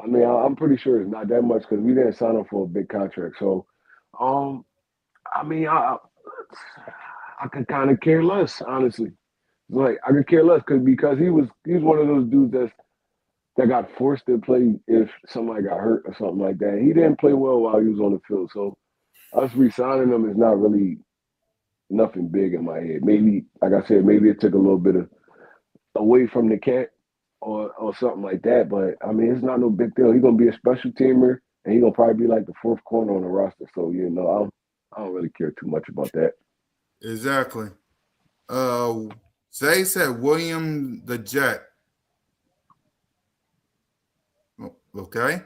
Speaker 4: I mean, I'm pretty sure it's not that much because we didn't sign him for a big contract. So, um, I mean, I could kind of care less, honestly. Like I could care less because he's one of those dudes that got forced to play if somebody got hurt or something like that. He didn't play well while he was on the field, so us re-signing him is not really nothing big in my head. Maybe, like I said, maybe it took a little bit of away from the cat or something like that. But I mean, it's not no big deal. He's gonna be a special teamer, and he's gonna probably be like the fourth corner on the roster. So I don't really care too much about that.
Speaker 1: Exactly. Zay said William the Jet. Okay.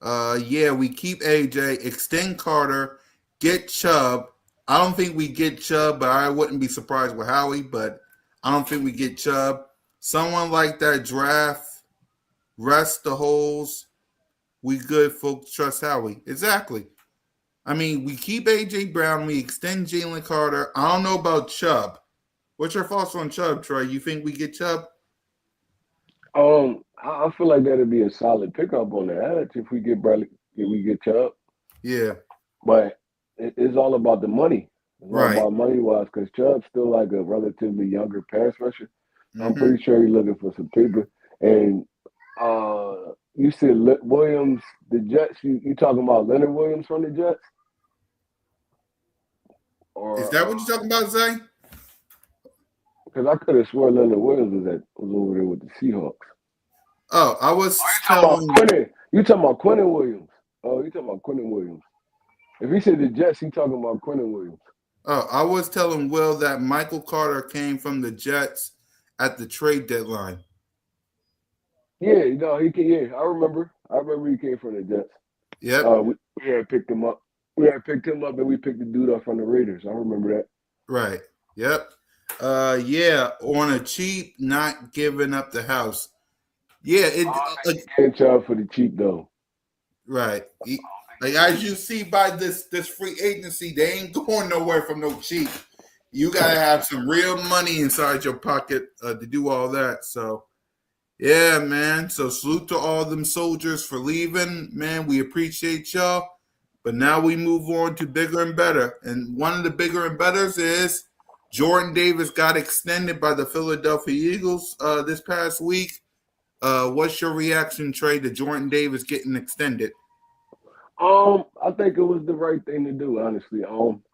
Speaker 1: Yeah, we keep AJ, extend Carter, get Chubb. I don't think we get Chubb, but I wouldn't be surprised with Howie, but I don't think we get Chubb. Someone like that draft, rest the holes. We good folks trust Howie. Exactly. I mean, we keep AJ Brown, we extend Jalen Carter. I don't know about Chubb. What's your thoughts on Chubb, Troy? You think we get Chubb?
Speaker 4: I feel like that'd be a solid pickup on the edge if we get Chubb.
Speaker 1: Yeah.
Speaker 4: But it's all about the money. It's all
Speaker 1: Right.
Speaker 4: about money wise because Chubb's still like a relatively younger pass rusher. So I'm
Speaker 1: Mm-hmm.
Speaker 4: pretty sure he's looking for some paper. And you said Williams, the Jets. You talking about Leonard Williams from the Jets?
Speaker 1: Is
Speaker 4: Or
Speaker 1: that what you're talking about, Zay?
Speaker 4: because I could have swore Leonard Williams was over there with the Seahawks.
Speaker 1: Oh, I was
Speaker 4: Talking about
Speaker 1: telling.
Speaker 4: Quentin. You talking about Quentin Williams? Oh, you talking about Quentin Williams? If he said the Jets, he talking about Quentin Williams.
Speaker 1: Oh, I was telling Will that Michael Carter came from the Jets at the trade deadline.
Speaker 4: Yeah, no, he can. Yeah, I remember. I remember he came from the Jets.
Speaker 1: Yep.
Speaker 4: We had picked him up. We had picked him up, and we picked the dude up from the Raiders. I remember that.
Speaker 1: Right. Yep. Yeah, on a cheap, not giving up the house. Yeah,
Speaker 4: Can't charge for the cheap though.
Speaker 1: right. Like as you see by this free agency, they ain't going nowhere from no cheap. You gotta have some real money inside your pocket to do all that. So, yeah, man. So salute to all them soldiers for leaving, man. We appreciate y'all. But now we move on to bigger and better. And one of the bigger and betters is Jordan Davis got extended by the Philadelphia Eagles this past week. what's your reaction, Trey, to Jordan Davis getting extended?
Speaker 4: I think it was the right thing to do, honestly.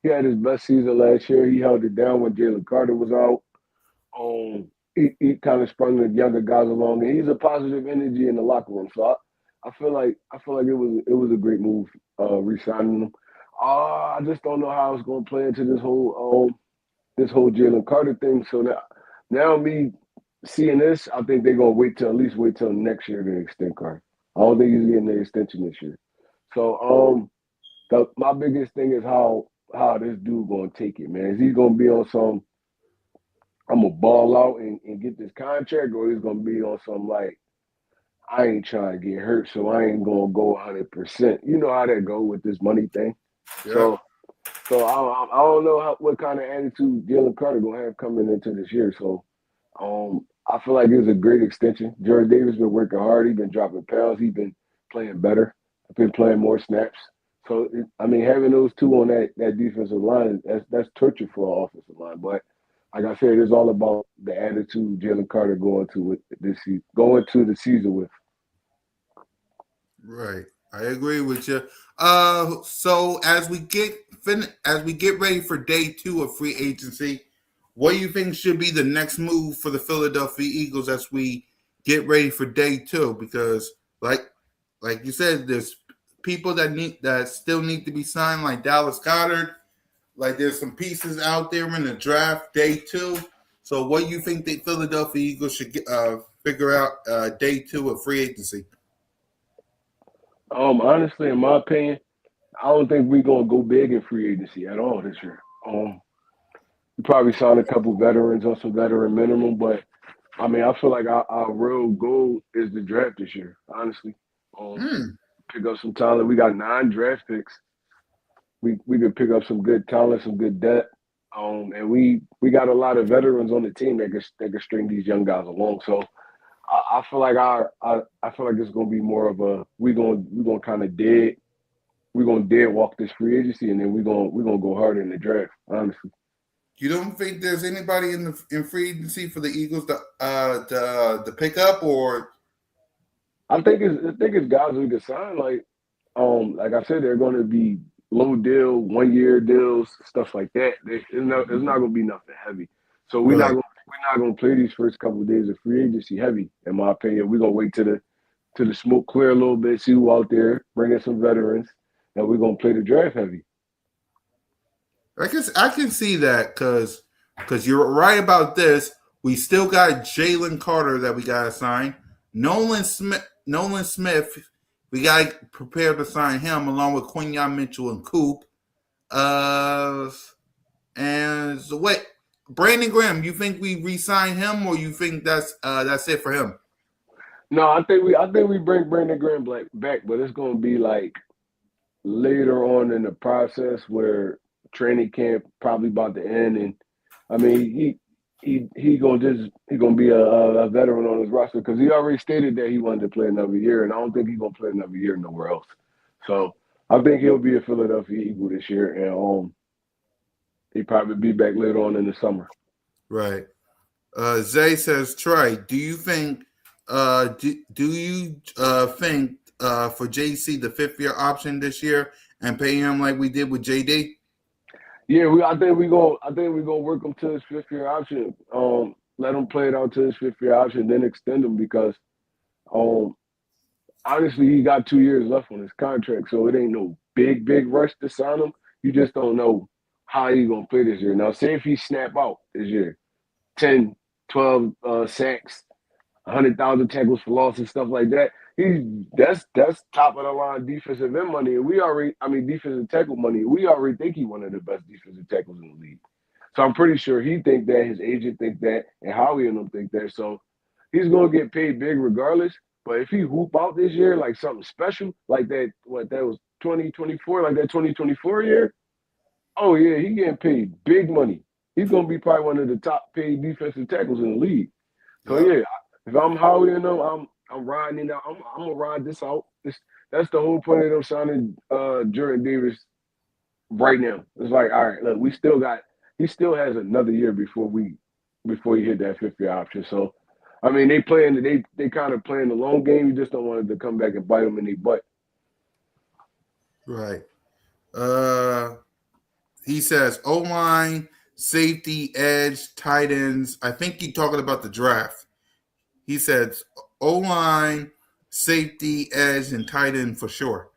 Speaker 4: He had his best season last year. He held it down when Jalen Carter was out. He kind of sprung the younger guys along, and he's a positive energy in the locker room. So I feel like it was a great move, re-signing him. I just don't know how it's going to play into this whole Jalen Carter thing. So now me seeing this, I think they're gonna at least wait till next year to extend Carter. I don't think he's getting the extension this year. So my biggest thing is how this dude gonna take it, man. Is he gonna be on some I'm gonna ball out and get this contract, or he's gonna be on some like I ain't trying to get hurt, so I ain't gonna go 100%. You know how that go with this money thing.
Speaker 1: Yeah.
Speaker 4: So I don't know what kind of attitude Jalen Carter gonna have coming into this year. So I feel like it was a great extension. Jordan Davis been working hard. He's been dropping pounds. He's been playing better. Been playing more snaps. So having those two on that defensive line, that's torture for an offensive line. But like I said, it's all about the attitude Jalen Carter going to the season with.
Speaker 1: Right. I agree with you. So as we get ready for day 2 of free agency, what do you think should be the next move for the Philadelphia Eagles as we get ready for day 2? Because like you said, there's people that still need to be signed, like Dallas Goedert. Like there's some pieces out there in the draft day 2. So what do you think the Philadelphia Eagles should figure out day 2 of free agency?
Speaker 4: Honestly, in my opinion, I don't think we're gonna go big in free agency at all this year. We probably sign a couple veterans on some veteran minimum, but I feel like our real goal is the draft this year. Honestly, um,
Speaker 1: Hmm.
Speaker 4: pick up some talent. We got 9 draft picks. We could pick up some good talent, some good depth. And we got a lot of veterans on the team that can string these young guys along. So I feel like I feel like it's gonna be more of a we gonna kind of dead walk this free agency, and then we gonna go hard in the draft. Honestly,
Speaker 1: You don't think there's anybody in free agency for the Eagles to pick up, or
Speaker 4: I think it's guys we can sign. Like I said, they're gonna be low deal, 1 year deals, stuff like that. It's not gonna be nothing heavy. So
Speaker 1: right?
Speaker 4: we're not gonna play these first couple of days of free agency heavy. In my opinion, we're gonna wait till the smoke clear a little bit, see who out there, bring in some veterans, and we're gonna play the draft heavy.
Speaker 1: I guess I can see that because you're right about this. We still got Jalen Carter that we got to sign. Nolan Smith, we got to prepare to sign him along with Quinyon Mitchell and Coop. Uh, and so wait, Brandon Graham, you think we re-sign him, or you think that's it for him?
Speaker 4: No, I think we bring Brandon Graham back, but it's gonna be like later on in the process where training camp probably about to end, and he gonna be a veteran on his roster because he already stated that he wanted to play another year, and I don't think he's gonna play another year nowhere else. So I think he'll be a Philadelphia Eagle this year, and he probably be back later on in the summer.
Speaker 1: Right. Zay says, Trey, do you think for JC the 5th year option this year and pay him like we did with JD?
Speaker 4: Yeah, I think we gonna work him to his 5th year option. Let him play it out to his 5th year option, then extend him because um honestly he got 2 years left on his contract, so it ain't no big rush to sign him. You just don't know how he gonna play this year. Now, say if he snap out this year, 10, 12 sacks, 100,000 tackles for loss and stuff like that. That's top of the line defensive end money, and defensive tackle money. We already think he's one of the best defensive tackles in the league. So I'm pretty sure he think that, his agent think that, and Howie and them think that. So he's gonna get paid big regardless. But if he hoop out this year like something special, like that was 2024, like that 2024 year, oh yeah, he getting paid big money. He's gonna be probably one of the top paid defensive tackles in the league. So
Speaker 1: Yep.
Speaker 4: yeah, if I'm Howie and them, I'm riding it out. I'm gonna ride this out. That's the whole point of them signing Jordan Davis right now. It's like, all right, look, he still has another year before he hit that 5th year option. So I mean, they kind of playing the long game. You just don't want it to come back and bite them in their butt.
Speaker 1: Right. He says O line, safety, edge, tight ends. I think he's talking about the draft. He says O line, safety, edge, and tight end for sure.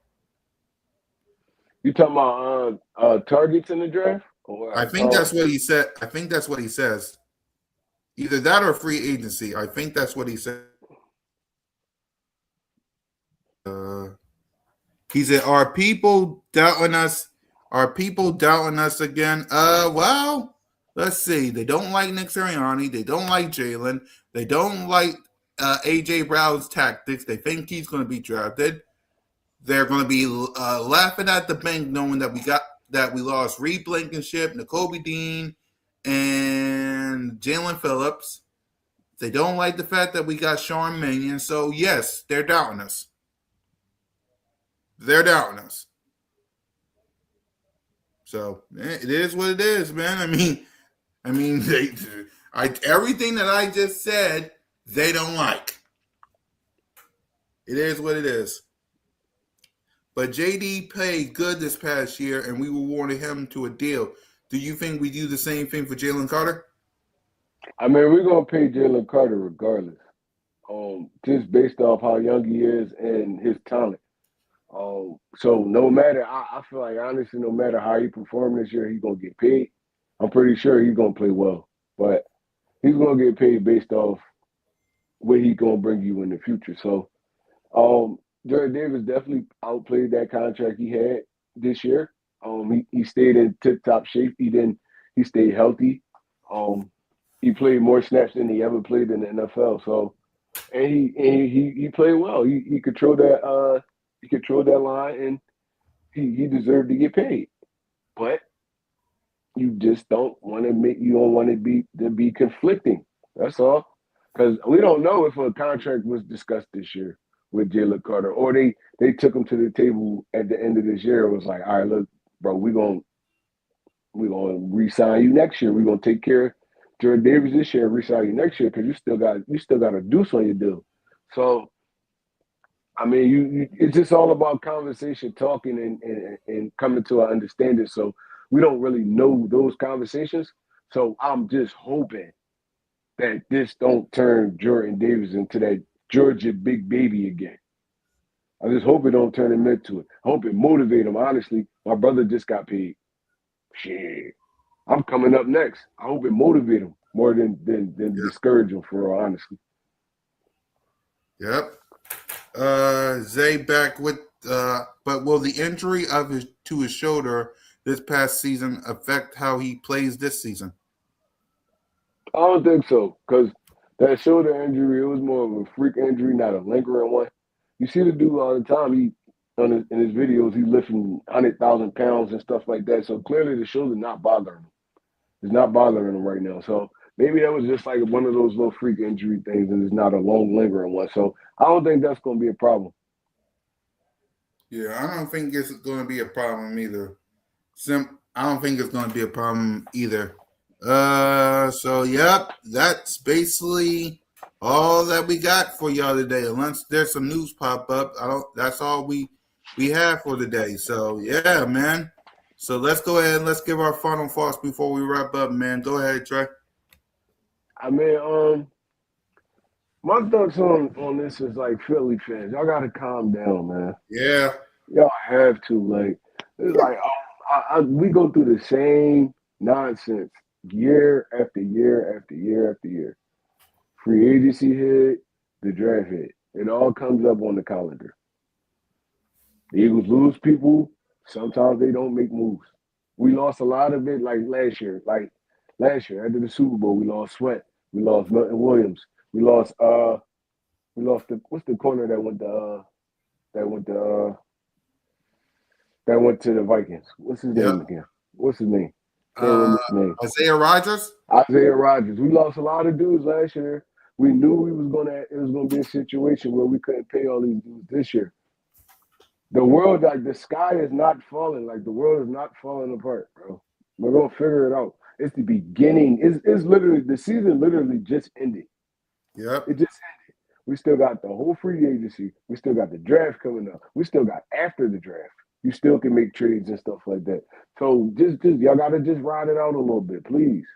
Speaker 4: You talking about targets in the draft?
Speaker 1: I think that's what he said. I think that's what he says. Either that or free agency. I think that's what he said. He said, "Are people doubting us? Are people doubting us again?" Well, let's see. They don't like Nick Sirianni. They don't like Jalen. They don't like AJ Brown's tactics. They think he's going to be drafted. They're going to be laughing at the bank, knowing that we lost Reed Blankenship, N'Kobe Dean, and Jalen Phillips. They don't like the fact that we got Sean Mannion. So yes, they're doubting us. They're doubting us. So it is what it is, man. I mean, everything that I just said, they don't like. It is what it is. But JD played good this past year, and we rewarded him to a deal. Do you think we do the same thing for Jalen Carter?
Speaker 4: I mean, we're gonna pay Jalen Carter regardless, just based off how young he is and his talent. So no matter, I feel like honestly, no matter how he performed this year, he's gonna get paid. I'm pretty sure he's gonna play well, but he's gonna get paid based off what he's gonna bring you in the future. So, Jared Davis definitely outplayed that contract he had this year. He stayed in tip top shape. He stayed healthy. He played more snaps than he ever played in the NFL. So, and he played well. He controlled that line, and he deserved to get paid. But you just don't want to be conflicting. That's all. Because we don't know if a contract was discussed this year with Jalen Carter, or they took him to the table at the end of this year. It was like, all right, look, bro, we're gonna re-sign you next year. We're gonna take care of Jared Davis this year and re-sign you next year because you still got a deuce on your deal. So I mean, it's just all about conversation, talking, and coming to an understanding. So we don't really know those conversations. So I'm just hoping that this don't turn Jordan Davis into that Georgia big baby again. I just hope it don't turn him into it. I hope it motivate him. Honestly, my brother just got paid. Shit, I'm coming up next. I hope it motivate him more than discourage him. For real, honestly.
Speaker 1: Yep. Zay back with, but will the injury to his shoulder this past season affect how he plays this season?
Speaker 4: I don't think so, because that shoulder injury, it was more of a freak injury, not a lingering one. You see the dude all the time. In his videos, he's lifting 100,000 pounds and stuff like that. So clearly, the shoulder not bothering him. It's not bothering him right now. So maybe that was just like one of those little freak injury things, and it's not a long lingering one. So I don't think that's going to be a problem.
Speaker 1: Yeah, I don't think it's going to be a problem either. I don't think it's going to be a problem either. So yep, that's basically all that we got for y'all today. Unless there's some news pop up, that's all we have for today. So yeah, man. So let's go ahead and let's give our final thoughts before we wrap up, man. Go ahead, Trey.
Speaker 4: I mean, my thoughts on this is like Philly fans, y'all gotta calm down, man.
Speaker 1: Yeah.
Speaker 4: Y'all have to. Like, it's like we go through the same nonsense year after year after year after year. Free agency hit, the draft hit. It all comes up on the calendar. The Eagles lose people. Sometimes they don't make moves. We lost a lot of it like last year. Like last year after the Super Bowl, we lost Sweat. We lost Milton Williams. We lost what's the corner that went to the Vikings. What's his name again? What's his name? Can't remember his name.
Speaker 1: Isaiah Rodgers.
Speaker 4: Isaiah Rodgers. We lost a lot of dudes last year. We knew it was gonna be a situation where we couldn't pay all these dudes this year. The world, like the sky is not falling. Like the world is not falling apart, bro. We're gonna figure it out. It's the beginning. It's literally the season literally just ended.
Speaker 1: Yep.
Speaker 4: It just ended. We still got the whole free agency. We still got the draft coming up. We still got after the draft. You still can make trades and stuff like that. So just y'all gotta just ride it out a little bit, please.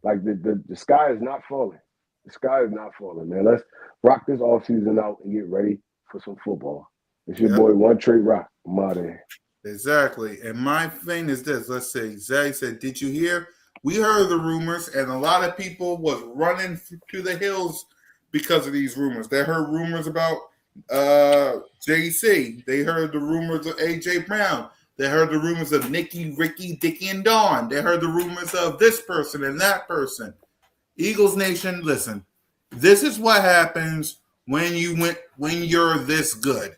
Speaker 4: Like the sky is not falling. The sky is not falling, man. Let's rock this offseason out and get ready for some football. It's your
Speaker 1: Yep.
Speaker 4: boy One Trade Rock. I'm out of here.
Speaker 1: Exactly. And my thing is this. Let's say Zay said, did you hear? We heard the rumors, and a lot of people was running to the hills because of these rumors. They heard rumors about JC. They heard the rumors of AJ Brown. They heard the rumors of Nikki, Ricky, Dickie, and Dawn. They heard the rumors of this person and that person. Eagles Nation, listen. This is what happens when you're this good.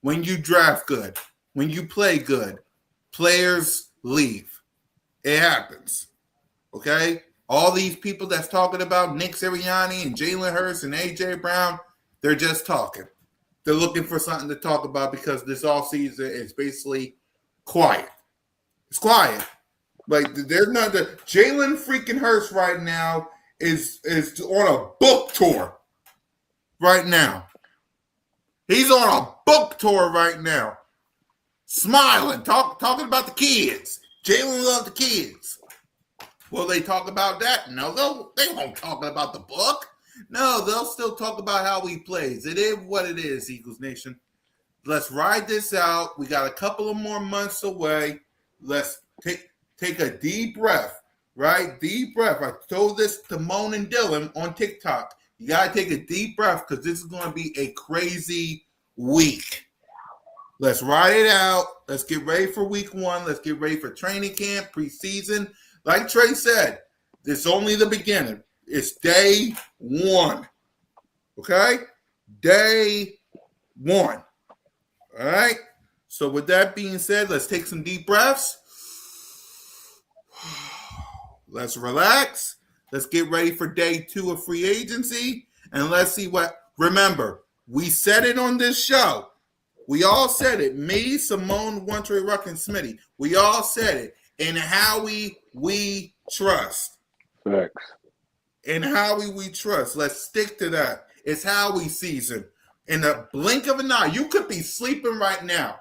Speaker 1: When you draft good. When you play good. Players leave. It happens. Okay? All these people that's talking about Nick Sirianni and Jalen Hurts and A.J. Brown, they're just talking. They're looking for something to talk about because this offseason is basically quiet. It's quiet. Like, there's not the Jalen freaking Hurts right now is on a book tour right now. He's on a book tour right now. Smiling, talking about the kids. Jalen loves the kids. Will they talk about that? No, they won't talk about the book. No, they'll still talk about how he plays. It is what it is, Eagles Nation. Let's ride this out. We got a couple of more months away. Let's take a deep breath, right? Deep breath. I told this to Moan and Dylan on TikTok. You got to take a deep breath because this is going to be a crazy week. Let's ride it out. Let's get ready for week 1. Let's get ready for training camp, preseason. Like Trey said, it's only the beginning. It's day 1. Okay? Day 1. All right? So with that being said, let's take some deep breaths. Let's relax. Let's get ready for day 2 of free agency. And let's see what. Remember, we said it on this show. We all said it. Me, Simone, One Trey Ruck, and Smitty. We all said it. And Howie, we trust.
Speaker 4: Facts.
Speaker 1: And Howie, we trust. Let's stick to that. It's Howie season. In the blink of an eye, you could be sleeping right now.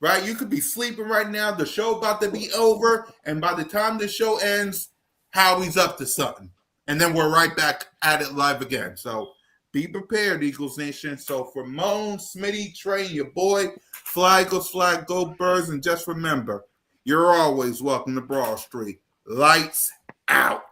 Speaker 1: Right? You could be sleeping right now. The show about to be over. And by the time the show ends, Howie's up to something. And then we're right back at it live again. So be prepared, Eagles Nation. So for Moan, Smitty, Trey, and your boy, fly, Eagles, fly, go Birds. And just remember, you're always welcome to Broad Street. Lights out.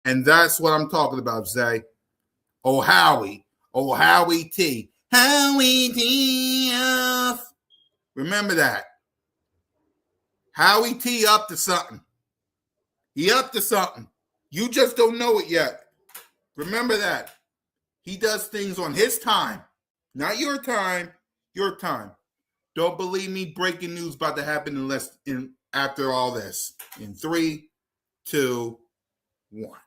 Speaker 1: And that's what I'm talking about, Zay. Oh, Howie. Oh, Howie T. Howie T. Remember that. Howie T up to something. He up to something. You just don't know it yet. Remember that. He does things on his time. Not your time. Your time. Don't believe me? Breaking news about to happen after all this. In 3, 2, 1.